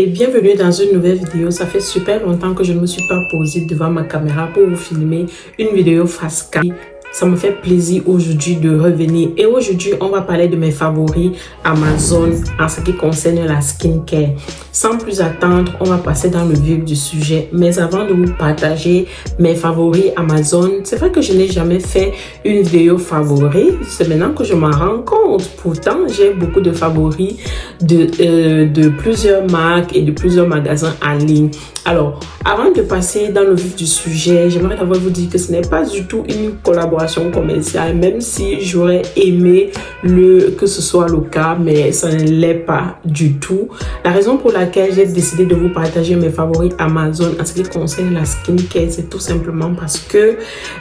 Et bienvenue dans une nouvelle vidéo. Ça fait super longtemps que je ne me suis pas posée devant ma caméra pour vous filmer une vidéo face cam. Ça me fait plaisir aujourd'hui de revenir. Et aujourd'hui, on va parler de mes favoris Amazon en ce qui concerne la skincare. Sans plus attendre, on va passer dans le vif du sujet. Mais avant de vous partager mes favoris Amazon, c'est vrai que je n'ai jamais fait une vidéo favoris. C'est maintenant que je m'en rends compte. Pourtant, j'ai beaucoup de favoris de plusieurs marques et de plusieurs magasins en ligne. Alors, avant de passer dans le vif du sujet, j'aimerais d'abord vous dire que ce n'est pas du tout une collaboration commerciale, même si j'aurais aimé que ce soit le cas, mais ça ne l'est pas du tout. La raison pour laquelle j'ai décidé de vous partager mes favoris Amazon en ce qui concerne la skincare, c'est tout simplement parce que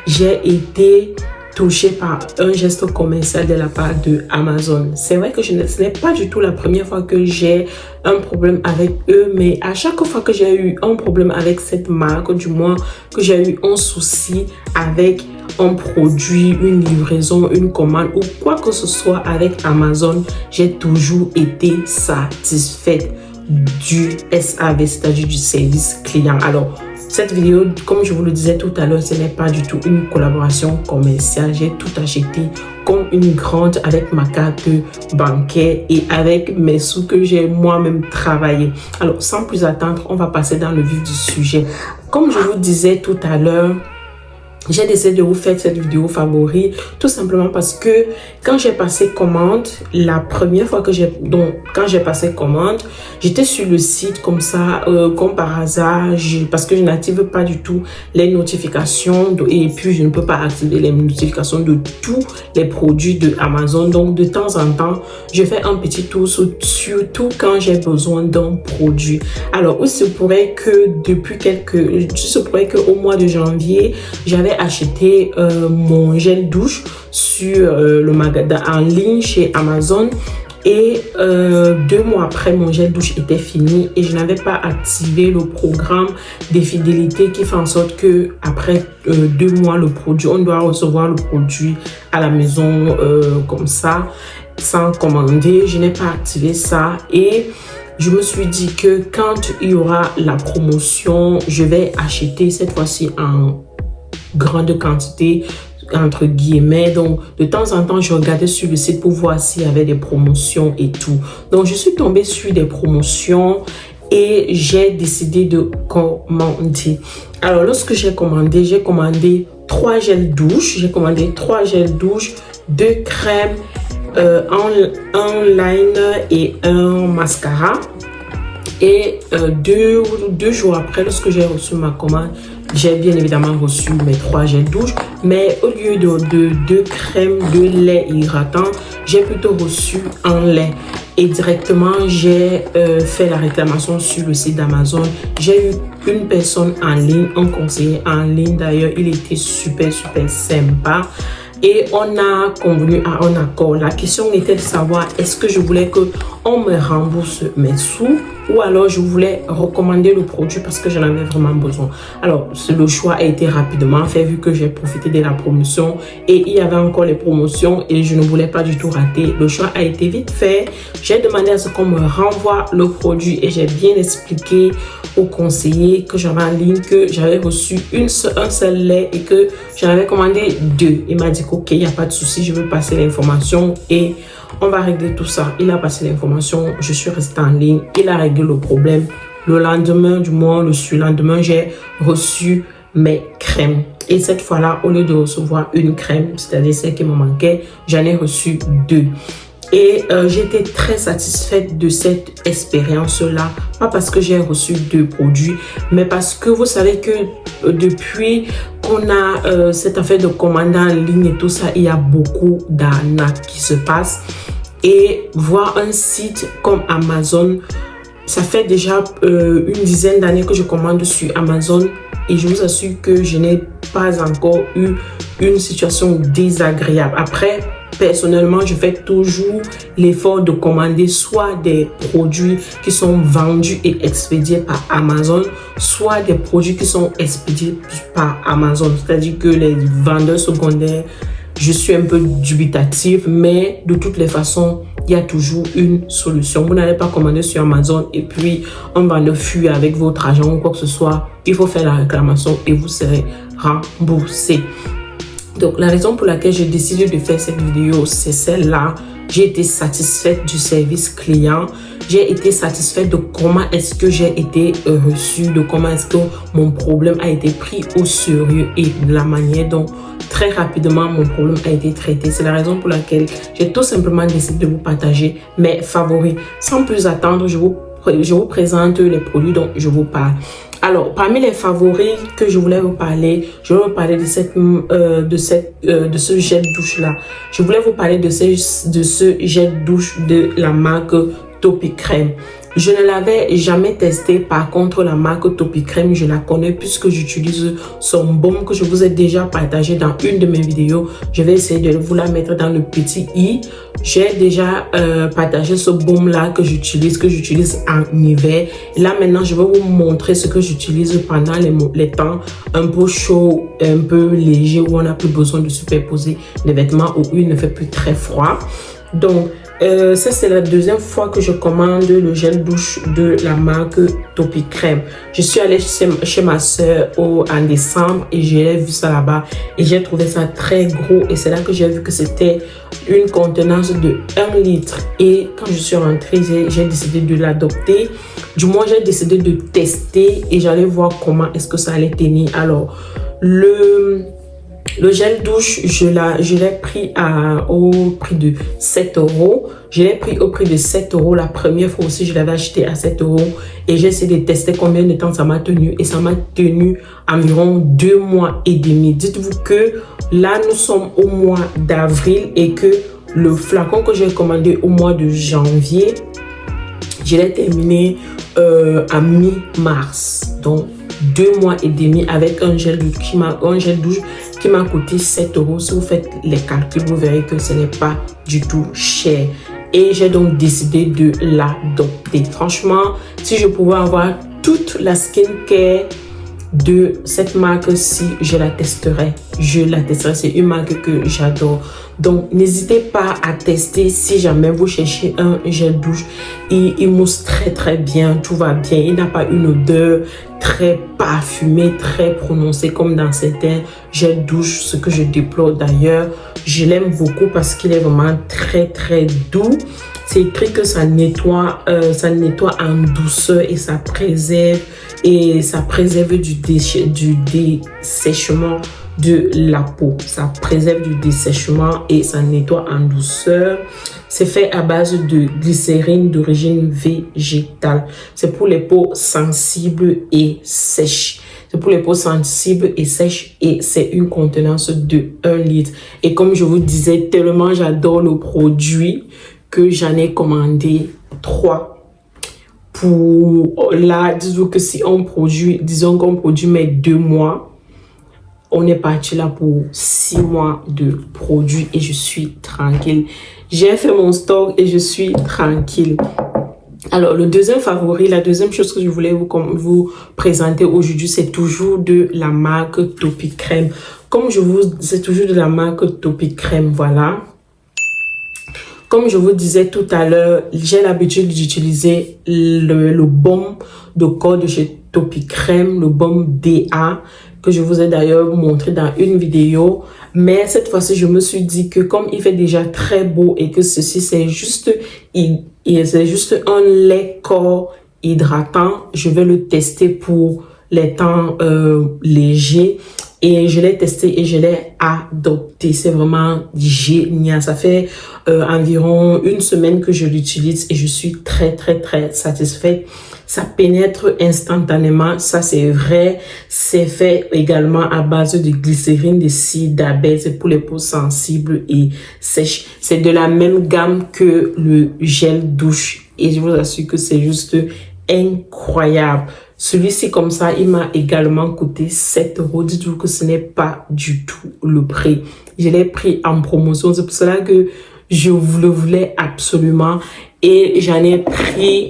j'ai été touché par un geste commercial de la part de Amazon. C'est vrai que ce n'est pas du tout la première fois que j'ai un problème avec eux, mais à chaque fois que j'ai eu un problème avec cette marque, du moins que j'ai eu un souci avec un produit, une livraison, une commande ou quoi que ce soit avec Amazon, j'ai toujours été satisfaite du SAV, c'est-à-dire du service client. Alors, cette vidéo, comme je vous le disais tout à l'heure, ce n'est pas du tout une collaboration commerciale. J'ai tout acheté comme une grande avec ma carte bancaire et avec mes sous que j'ai moi-même travaillé. Alors, sans plus attendre, on va passer dans le vif du sujet. Comme je vous disais tout à l'heure, j'ai décidé de vous faire cette vidéo favori tout simplement parce que quand j'ai passé commande, la première fois que quand j'ai passé commande, j'étais sur le site comme ça, comme par hasard, parce que je n'active pas du tout les notifications et puis je ne peux pas activer les notifications de tous les produits de Amazon. Donc de temps en temps, je fais un petit tour surtout quand j'ai besoin d'un produit. Alors, il se pourrait que qu'au mois de janvier, j'avais acheté mon gel douche sur le magasin en ligne chez Amazon et 2 mois après mon gel douche était fini et je n'avais pas activé le programme des fidélités qui fait en sorte que après 2 mois on doit recevoir le produit à la maison comme ça sans commander. Je n'ai pas activé ça et je me suis dit que quand il y aura la promotion, je vais acheter cette fois-ci en grande quantité, entre guillemets. Donc, de temps en temps, je regardais sur le site pour voir s'il y avait des promotions et tout. Donc, je suis tombée sur des promotions et j'ai décidé de commander. Alors, lorsque j'ai commandé 3 gels douche. J'ai commandé 3 gels douche, 2 crèmes, un liner et un mascara. Et deux jours après, lorsque j'ai reçu ma commande, j'ai bien évidemment reçu mes 3 gels douche. Mais au lieu de 2 crèmes, 2 laits hydratants, j'ai plutôt reçu un lait. Et directement, j'ai fait la réclamation sur le site d'Amazon. J'ai eu une personne en ligne, un conseiller en ligne. D'ailleurs, il était super sympa. Et on a convenu à un accord. La question était de savoir est-ce que je voulais qu'on me rembourse mes sous ou alors je voulais recommander le produit parce que j'en avais vraiment besoin. Alors, le choix a été rapidement fait vu que j'ai profité de la promotion et il y avait encore les promotions et je ne voulais pas du tout rater. Le choix a été vite fait. J'ai demandé à ce qu'on me renvoie le produit et j'ai bien expliqué au conseiller que j'avais en ligne que j'avais reçu un seul lait et que j'en avais commandé 2. Il m'a dit ok, il n'y a pas de souci, je veux passer l'information et on va régler tout ça. Il a passé l'information, je suis restée en ligne, il a réglé le problème. Le lendemain, le surlendemain, j'ai reçu mes crèmes. Et cette fois-là, au lieu de recevoir une crème, c'est-à-dire celle qui me manquait, j'en ai reçu 2. Et j'étais très satisfaite de cette expérience-là. Pas parce que j'ai reçu 2 produits, mais parce que vous savez que depuis qu'on a cette affaire de commande en ligne et tout ça, il y a beaucoup d'arnaques qui se passent. Et voir un site comme Amazon, ça fait déjà une dizaine d'années que je commande sur Amazon et je vous assure que je n'ai pas encore eu une situation désagréable. Après, personnellement, je fais toujours l'effort de commander soit des produits qui sont vendus et expédiés par Amazon, soit des produits qui sont expédiés par Amazon. C'est-à-dire que les vendeurs secondaires je suis un peu dubitative, mais de toutes les façons, il y a toujours une solution. Vous n'allez pas commander sur Amazon et puis on va le fuir avec votre argent ou quoi que ce soit. Il faut faire la réclamation et vous serez remboursé. Donc, la raison pour laquelle j'ai décidé de faire cette vidéo, c'est celle-là. J'ai été satisfaite du service client. J'ai été satisfaite de comment est-ce que j'ai été reçue, de comment est-ce que mon problème a été pris au sérieux et de la manière dont très rapidement mon problème a été traité. C'est la raison pour laquelle j'ai tout simplement décidé de vous partager mes favoris. Sans plus attendre, je vous présente les produits dont je vous parle. Alors, parmi les favoris que je voulais vous parler, je vais vous parler de ce gel douche là. Je voulais vous parler de ce gel douche de la marque Topicrème. Je ne l'avais jamais testé. Par contre, la marque Topicrème, je la connais puisque j'utilise son baume que je vous ai déjà partagé dans une de mes vidéos. Je vais essayer de vous la mettre dans le petit i. J'ai déjà partagé ce baume là que j'utilise en hiver. Et là maintenant, je vais vous montrer ce que j'utilise pendant les temps un peu chaud, un peu léger, où on n'a plus besoin de superposer les vêtements, où il ne fait plus très froid. Donc, ça c'est la deuxième fois que je commande le gel douche de la marque Topicrème. Je suis allée chez ma soeur en décembre et j'ai vu ça là-bas et j'ai trouvé ça très gros et c'est là que j'ai vu que c'était une contenance de 1 litre et quand je suis rentrée, j'ai décidé de l'adopter. Du moins, j'ai décidé de tester et j'allais voir comment est-ce que ça allait tenir. Alors, le gel douche, je l'ai pris au prix de 7 €. Je l'ai pris au prix de 7 €. La première fois aussi, je l'avais acheté à 7 €. Et j'ai essayé de tester combien de temps ça m'a tenu. Et ça m'a tenu environ 2 mois et demi. Dites-vous que là, nous sommes au mois d'avril et que le flacon que j'ai commandé au mois de janvier, je l'ai terminé à mi-mars. Donc, 2 mois et demi avec un gel douche qui m'a coûté 7 €. Si vous faites les calculs, vous verrez que ce n'est pas du tout cher. Et j'ai donc décidé de l'adopter. Franchement, si je pouvais avoir toute la skincare de cette marque-ci, je la testerai. C'est une marque que j'adore. Donc, n'hésitez pas à tester si jamais vous cherchez un gel douche. Il mousse très très bien, tout va bien. Il n'a pas une odeur très parfumée, très prononcée comme dans certains gels douche, ce que je déplore d'ailleurs. Je l'aime beaucoup parce qu'il est vraiment très très doux. C'est écrit que ça nettoie en douceur et ça préserve du dessèchement de la peau. Ça préserve du dessèchement et ça nettoie en douceur. C'est fait à base de glycérine d'origine végétale. C'est pour les peaux sensibles et sèches. C'est pour les peaux sensibles et sèches et c'est une contenance de 1 litre. Et comme je vous disais, tellement j'adore le produit que j'en ai commandé 3. Pour là, disons que si on produit, disons qu'on produit mes 2 mois, on est parti là pour 6 mois de produits et je suis tranquille. J'ai fait mon stock et je suis tranquille. Alors, le deuxième favori, la deuxième chose que je voulais vous présenter aujourd'hui, c'est toujours de la marque Topicrème. C'est toujours de la marque Topicrème, voilà. Comme je vous disais tout à l'heure, j'ai l'habitude d'utiliser le baume de corps de chez Topicrème, le baume DA, que je vous ai d'ailleurs montré dans une vidéo. Mais cette fois-ci, je me suis dit que comme il fait déjà très beau et que ceci, c'est juste un lait corps hydratant, je vais le tester pour les temps légers. Et je l'ai testé et je l'ai adopté. C'est vraiment génial. Ça fait environ 1 semaine que je l'utilise et je suis très très très satisfaite. Ça pénètre instantanément, ça c'est vrai. C'est fait également à base de glycérine de cidre d'abeille. C'est pour les peaux sensibles et sèches. C'est de la même gamme que le gel douche et je vous assure que c'est juste incroyable. Celui-ci, comme ça, il m'a également coûté 7 €. Dites-vous que ce n'est pas du tout le prix. Je l'ai pris en promotion. C'est pour cela que je le voulais absolument. Et j'en ai pris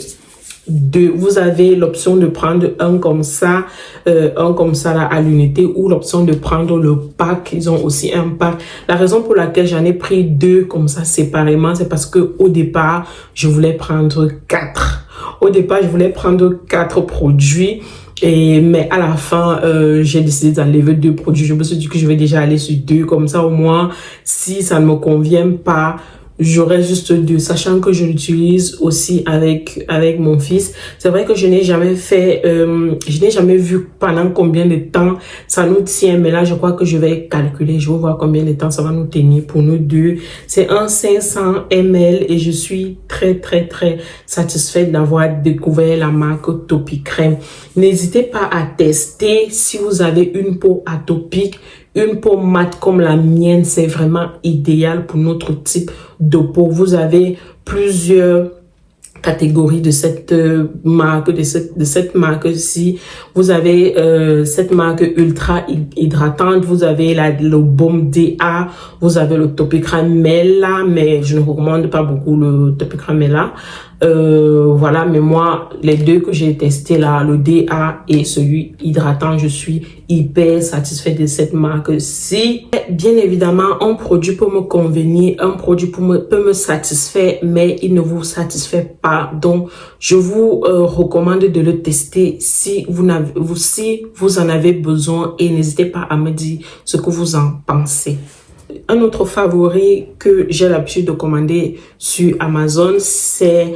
deux. Vous avez l'option de prendre un comme ça là à l'unité, ou l'option de prendre le pack. Ils ont aussi un pack. La raison pour laquelle j'en ai pris deux comme ça séparément, c'est parce que au départ, je voulais prendre 4. Au départ, je voulais prendre 4 produits. Mais à la fin, j'ai décidé d'enlever 2 produits. Je me suis dit que je vais déjà aller sur 2. Comme ça, au moins, si ça ne me convient pas, j'aurai juste 2, sachant que je l'utilise aussi avec mon fils. C'est vrai que je n'ai jamais fait, je n'ai jamais vu pendant combien de temps ça nous tient, mais là je crois que je vais calculer, je vais voir combien de temps ça va nous tenir pour nous deux. C'est un 500 ml et je suis très satisfaite d'avoir découvert la marque Topicrème. N'hésitez pas à tester si vous avez une peau atopique. Une peau mate comme la mienne, c'est vraiment idéal pour notre type de peau. Vous avez plusieurs catégories de cette marque, de cette marque-ci. Vous avez cette marque ultra hydratante, vous avez le baume DA, vous avez le Topicrème Mela, mais je ne recommande pas beaucoup le Topicrème Mela. Voilà, mais moi, les deux que j'ai testé là, le DA et celui hydratant, je suis hyper satisfait de cette marque-ci. Bien évidemment, un produit peut me convenir, un produit peut me satisfaire, mais il ne vous satisfait pas. Donc, je vous recommande de le tester si vous en avez besoin, et n'hésitez pas à me dire ce que vous en pensez. Un autre favori que j'ai l'habitude de commander sur Amazon, c'est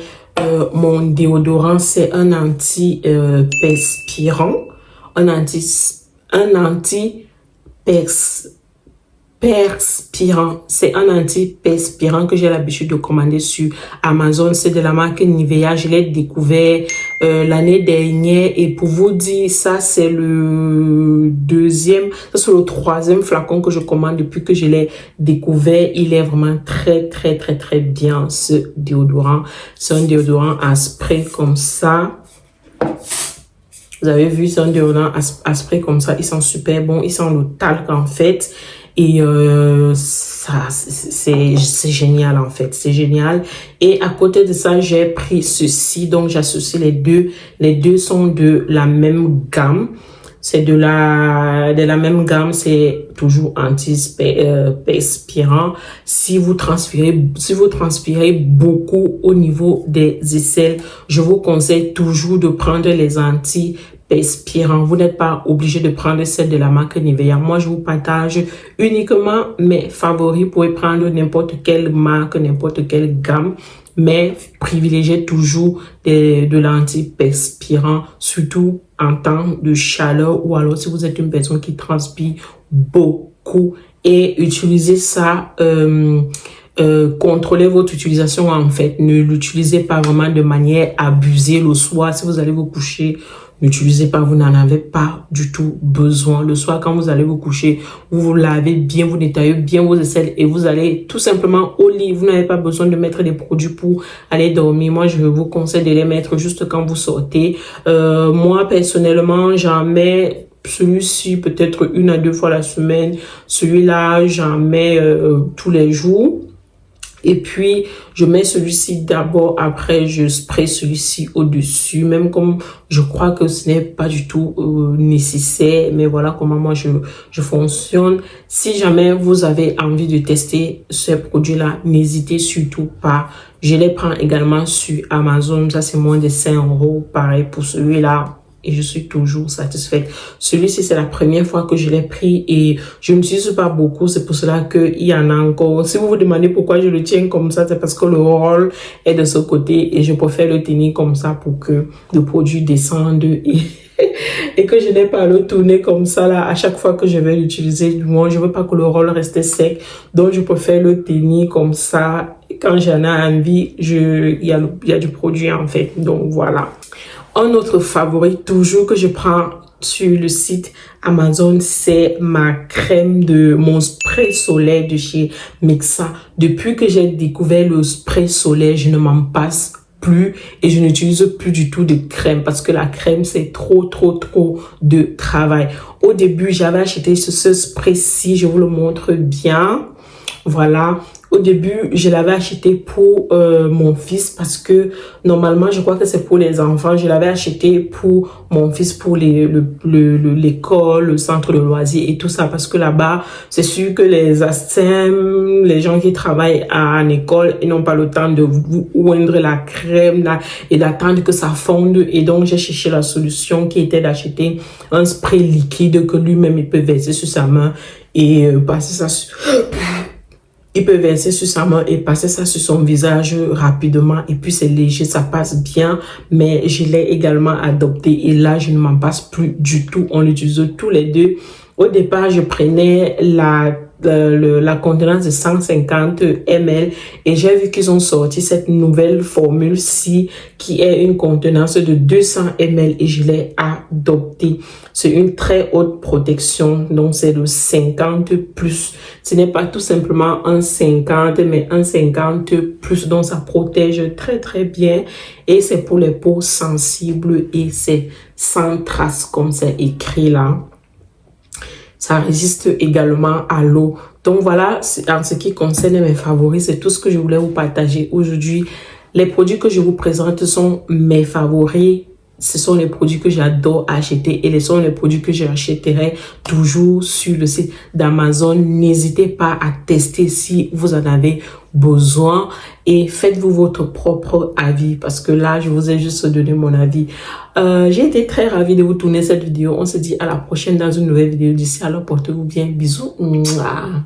mon déodorant. C'est un anti-perspirant, un anti-perspirant. C'est un anti-perspirant que j'ai l'habitude de commander sur Amazon. C'est de la marque Nivea. Je l'ai découvert l'année dernière, et pour vous dire, ça c'est le troisième flacon que je commande depuis que je l'ai découvert. Il est vraiment très bien, ce déodorant. C'est un déodorant à spray comme ça. Vous avez vu, c'est un déodorant à spray comme ça. Il sent super bon. Il sent le talc en fait. Et ça, c'est génial en fait, c'est génial. Et à côté de ça, j'ai pris ceci, donc j'associe les deux. Les deux sont de la même gamme. C'est de la même gamme, c'est toujours anti-perspirant. Si vous transpirez beaucoup au niveau des aisselles, je vous conseille toujours de prendre les anti-perspirants. Vous n'êtes pas obligé de prendre celle de la marque Nivea. Moi, je vous partage uniquement mes favoris. Vous pouvez prendre n'importe quelle marque, n'importe quelle gamme, mais privilégiez toujours de l'anti-perspirant, surtout en temps de chaleur, ou alors si vous êtes une personne qui transpire beaucoup, et utilisez ça, contrôlez votre utilisation en fait. Ne l'utilisez pas vraiment de manière abusée le soir. Si vous allez vous coucher, n'utilisez pas, vous n'en avez pas du tout besoin. Le soir, quand vous allez vous coucher, vous vous lavez bien, vous nettoyez bien vos aisselles et vous allez tout simplement au lit. Vous n'avez pas besoin de mettre des produits pour aller dormir. Moi, je vous conseille de les mettre juste quand vous sortez. Moi, personnellement, j'en mets celui-ci peut-être 1 à 2 fois la semaine. Celui-là, j'en mets tous les jours. Et puis, je mets celui-ci d'abord, après je spray celui-ci au-dessus, même comme je crois que ce n'est pas du tout nécessaire, mais voilà comment moi je fonctionne. Si jamais vous avez envie de tester ces produits-là, n'hésitez surtout pas. Je les prends également sur Amazon, ça c'est moins de 5 €, pareil pour celui-là. Et je suis toujours satisfaite. Celui-ci, c'est la première fois que je l'ai pris et je ne l'utilise pas beaucoup. C'est pour cela qu'il y en a encore. Si vous vous demandez pourquoi je le tiens comme ça, c'est parce que le rôle est de ce côté et je préfère le tenir comme ça pour que le produit descende et que je n'ai pas à le tourner comme ça là à chaque fois que je vais l'utiliser. Moi, je veux pas que le rôle reste sec. Donc, je préfère le tenir comme ça. Quand j'en ai envie, il y a du produit en fait. Donc, voilà. Un autre favori toujours que je prends sur le site Amazon, c'est ma crème de mon spray solaire de chez Mixa. Depuis que j'ai découvert le spray solaire, je ne m'en passe plus et je n'utilise plus du tout de crème parce que la crème, c'est trop de travail. Au début, j'avais acheté ce spray-ci, je vous le montre bien. Voilà. Au début, je l'avais acheté pour mon fils parce que normalement, je crois que c'est pour les enfants. Je l'avais acheté pour mon fils, pour l'école, le centre de loisirs et tout ça. Parce que là-bas, c'est sûr que les ASTEM, les gens qui travaillent en école, ils n'ont pas le temps de oindre la crème là, et d'attendre que ça fonde. Et donc, j'ai cherché la solution qui était d'acheter un spray liquide que lui-même, il peut verser sur sa main et passer ça sur... Il peut verser sur sa main et passer ça sur son visage rapidement. Et puis, c'est léger, ça passe bien. Mais je l'ai également adopté. Et là, je ne m'en passe plus du tout. On l'utilise tous les deux. Au départ, je prenais la contenance de 150 ml et j'ai vu qu'ils ont sorti cette nouvelle formule-ci qui est une contenance de 200 ml et je l'ai adoptée. C'est une très haute protection, donc c'est le 50 plus. Ce n'est pas tout simplement un 50, mais un 50 plus, donc ça protège très très bien et c'est pour les peaux sensibles et c'est sans trace comme c'est écrit là. Ça résiste également à l'eau. Donc voilà, en ce qui concerne mes favoris, c'est tout ce que je voulais vous partager aujourd'hui. Les produits que je vous présente sont mes favoris. Ce sont les produits que j'adore acheter et ce sont les produits que j'achèterai toujours sur le site d'Amazon. N'hésitez pas à tester si vous en avez besoin et faites-vous votre propre avis parce que là, je vous ai juste donné mon avis. J'ai été très ravie de vous tourner cette vidéo. On se dit à la prochaine dans une nouvelle vidéo. D'ici alors, portez-vous bien. Bisous. Mouah.